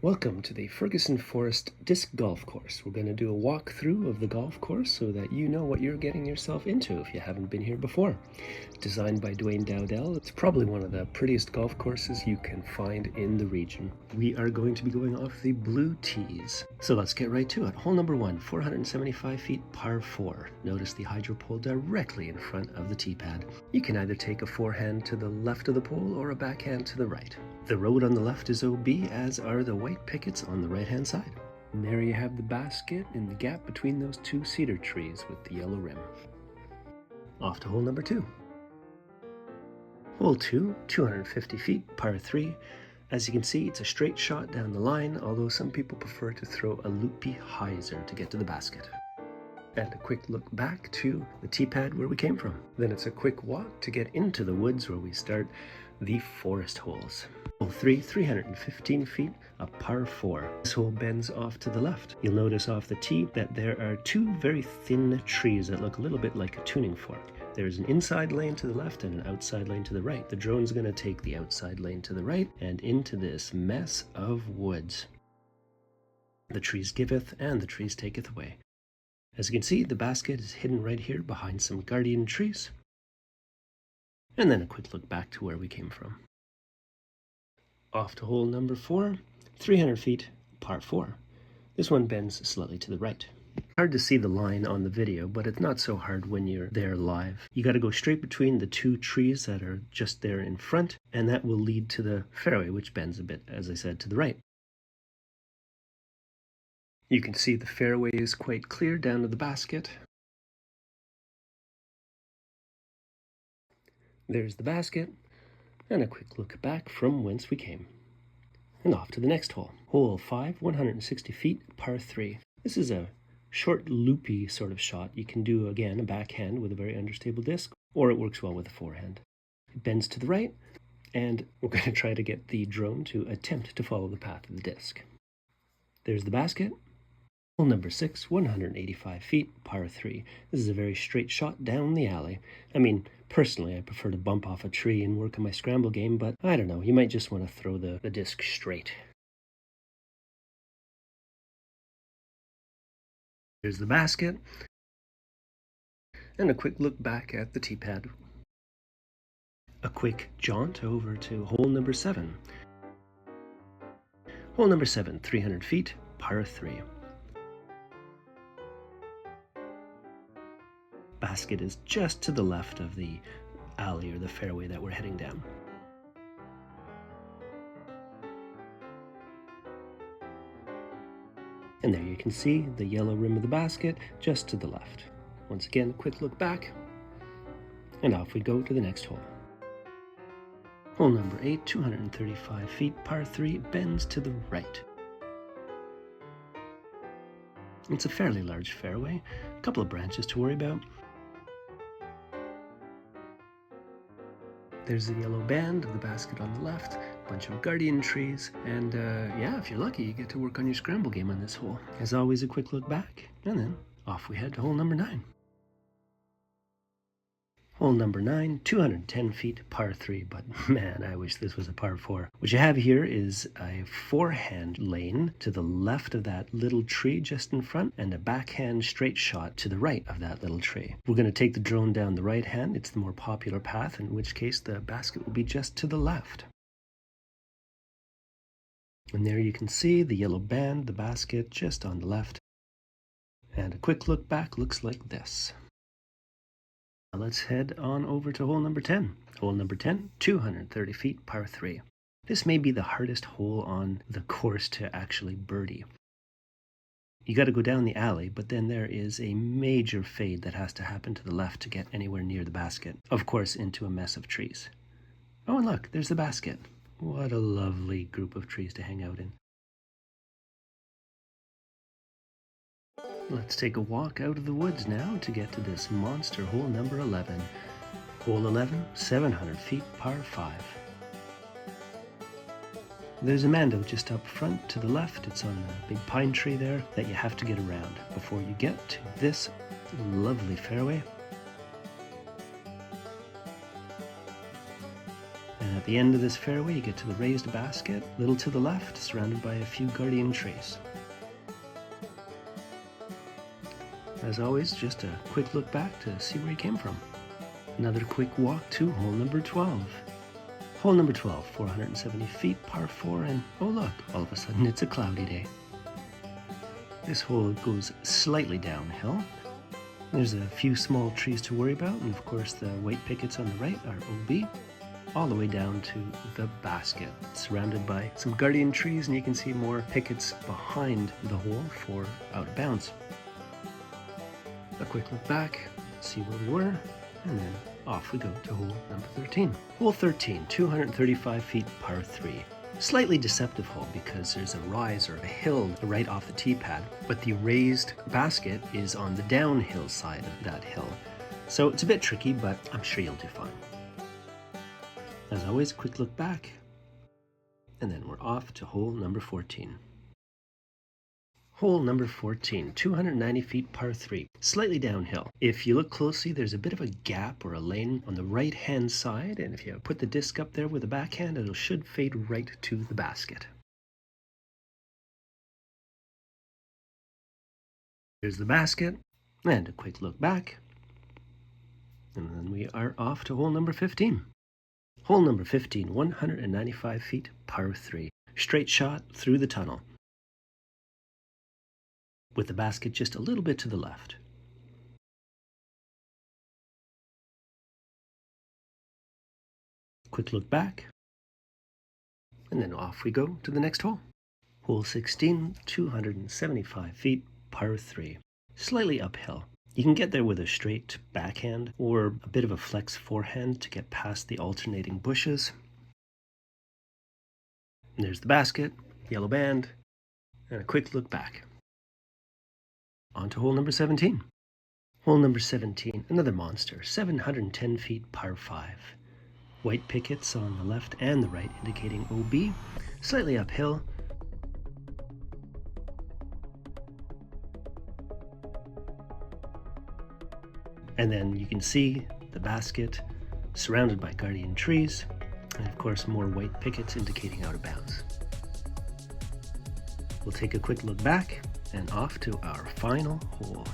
Welcome to the Ferguson Forest Disc Golf Course. We're going to do a walkthrough of the golf course so that you know what you're getting yourself into if you haven't been here before. Designed by Dwayne Dowdell, it's probably one of the prettiest golf courses you can find in the region. We are going to be going off the blue tees. So let's get right to it. Hole number 1, 475 feet, par 4. Notice the hydro pole directly in front of the tee pad. You can either take a forehand to the left of the pole or a backhand to the right. The road on the left is OB, as are the white pickets on the right-hand side. And there you have the basket in the gap between those two cedar trees with the yellow rim. Off to hole number 2. Hole 2, 250 feet, par 3. As you can see, it's a straight shot down the line, although some people prefer to throw a loopy hyzer to get to the basket. And a quick look back to the tee pad where we came from. Then it's a quick walk to get into the woods where we start the forest holes. Hole 3, 315 feet, a par 4. This hole bends off to the left. You'll notice off the tee that there are two very thin trees that look a little bit like a tuning fork. There's an inside lane to the left and an outside lane to the right. The drone's going to take the outside lane to the right and into this mess of woods. The trees giveth and the trees taketh away. As you can see, the basket is hidden right here behind some guardian trees. And then a quick look back to where we came from. Off to hole number 4, 300 feet, par 4. This one bends slightly to the right. Hard to see the line on the video, but it's not so hard when you're there live. You got to go straight between the two trees that are just there in front, and that will lead to the fairway, which bends a bit, as I said, to the right. You can see the fairway is quite clear down to the basket. There's the basket, and a quick look back from whence we came. And off to the next hole. Hole 5, 160 feet, par 3. This is a short loopy sort of shot. You can do, again, a backhand with a very understable disc, or it works well with a forehand. It bends to the right, and we're going to try to get the drone to attempt to follow the path of the disc. There's the basket. Hole number 6, 185 feet, par 3. This is a very straight shot down the alley. I mean, personally, I prefer to bump off a tree and work on my scramble game, but I don't know, you might just want to throw the disc straight. Here's the basket. And a quick look back at the tee pad. A quick jaunt over to hole number 7. Hole number 7, 300 feet, par 3. Basket is just to the left of the alley or the fairway that we're heading down. And there you can see the yellow rim of the basket just to the left. Once again, a quick look back, and off we go to the next hole. Hole number 8, 235 feet, par 3, bends to the right. It's a fairly large fairway, a couple of branches to worry about. There's the yellow band of the basket on the left, a bunch of guardian trees, and yeah, if you're lucky, you get to work on your scramble game on this hole. As always, a quick look back, and then off we head to hole number 9. Hole number 9, 210 feet, par 3, but man, I wish this was a par 4. What you have here is a forehand lane to the left of that little tree just in front, and a backhand straight shot to the right of that little tree. We're going to take the drone down the right hand. It's the more popular path, in which case the basket will be just to the left. And there you can see the yellow band, the basket just on the left. And a quick look back looks like this. Now let's head on over to hole number 10. Hole number 10, 230 feet, par 3. This may be the hardest hole on the course to actually birdie. You got to go down the alley, but then there is a major fade that has to happen to the left to get anywhere near the basket. Of course, into a mess of trees. Oh, and look, there's the basket. What a lovely group of trees to hang out in. Let's take a walk out of the woods now to get to this monster hole number 11. Hole 11, 700 feet, par 5. There's a mando just up front to the left. It's on a big pine tree there that you have to get around before you get to this lovely fairway. And at the end of this fairway, you get to the raised basket, a little to the left, surrounded by a few guardian trees. As always, just a quick look back to see where you came from. Another quick walk to hole number 12. Hole number 12, 470 feet, par 4, and oh look, all of a sudden it's a cloudy day. This hole goes slightly downhill. There's a few small trees to worry about, and of course the white pickets on the right are OB, all the way down to the basket, surrounded by some guardian trees, and you can see more pickets behind the hole for out of bounds. A quick look back, see where we were, and then off we go to hole number 13. Hole 13, 235 feet, par 3. Slightly deceptive hole because there's a rise or a hill right off the tee pad, but the raised basket is on the downhill side of that hill. So it's a bit tricky, but I'm sure you'll do fine. As always, quick look back, and then we're off to hole number 14. Hole number 14, 290 feet, par 3, slightly downhill. If you look closely, there's a bit of a gap or a lane on the right-hand side, and if you put the disc up there with the backhand, it should fade right to the basket. Here's the basket, and a quick look back, and then we are off to hole number 15. Hole number 15, 195 feet, par 3, straight shot through the tunnel, with the basket just a little bit to the left. Quick look back, and then off we go to the next hole. Hole 16, 275 feet, par 3, slightly uphill. You can get there with a straight backhand or a bit of a flex forehand to get past the alternating bushes. And there's the basket, yellow band, and a quick look back. On to hole number 17. Hole number 17, another monster, 710 feet, par 5. White pickets on the left and the right indicating OB, slightly uphill. And then you can see the basket surrounded by guardian trees, and of course more white pickets indicating out of bounds. We'll take a quick look back and off to our final hole.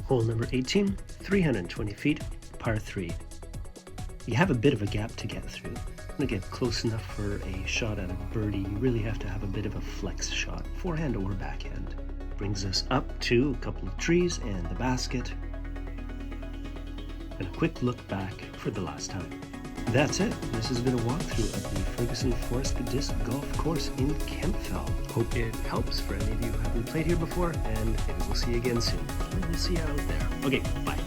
Hole number 18, 320 feet, par 3. You have a bit of a gap to get through. To get close enough for a shot at a birdie, you really have to have a bit of a flex shot, forehand or backhand. Brings us up to a couple of trees and the basket, and a quick look back for the last time. That's it. This has been a walkthrough of the Ferguson Forest Disc Golf Course in Kempfell. Hope it helps for any of you who haven't played here before, and maybe we'll see you again soon. We'll see you out there. Okay, bye.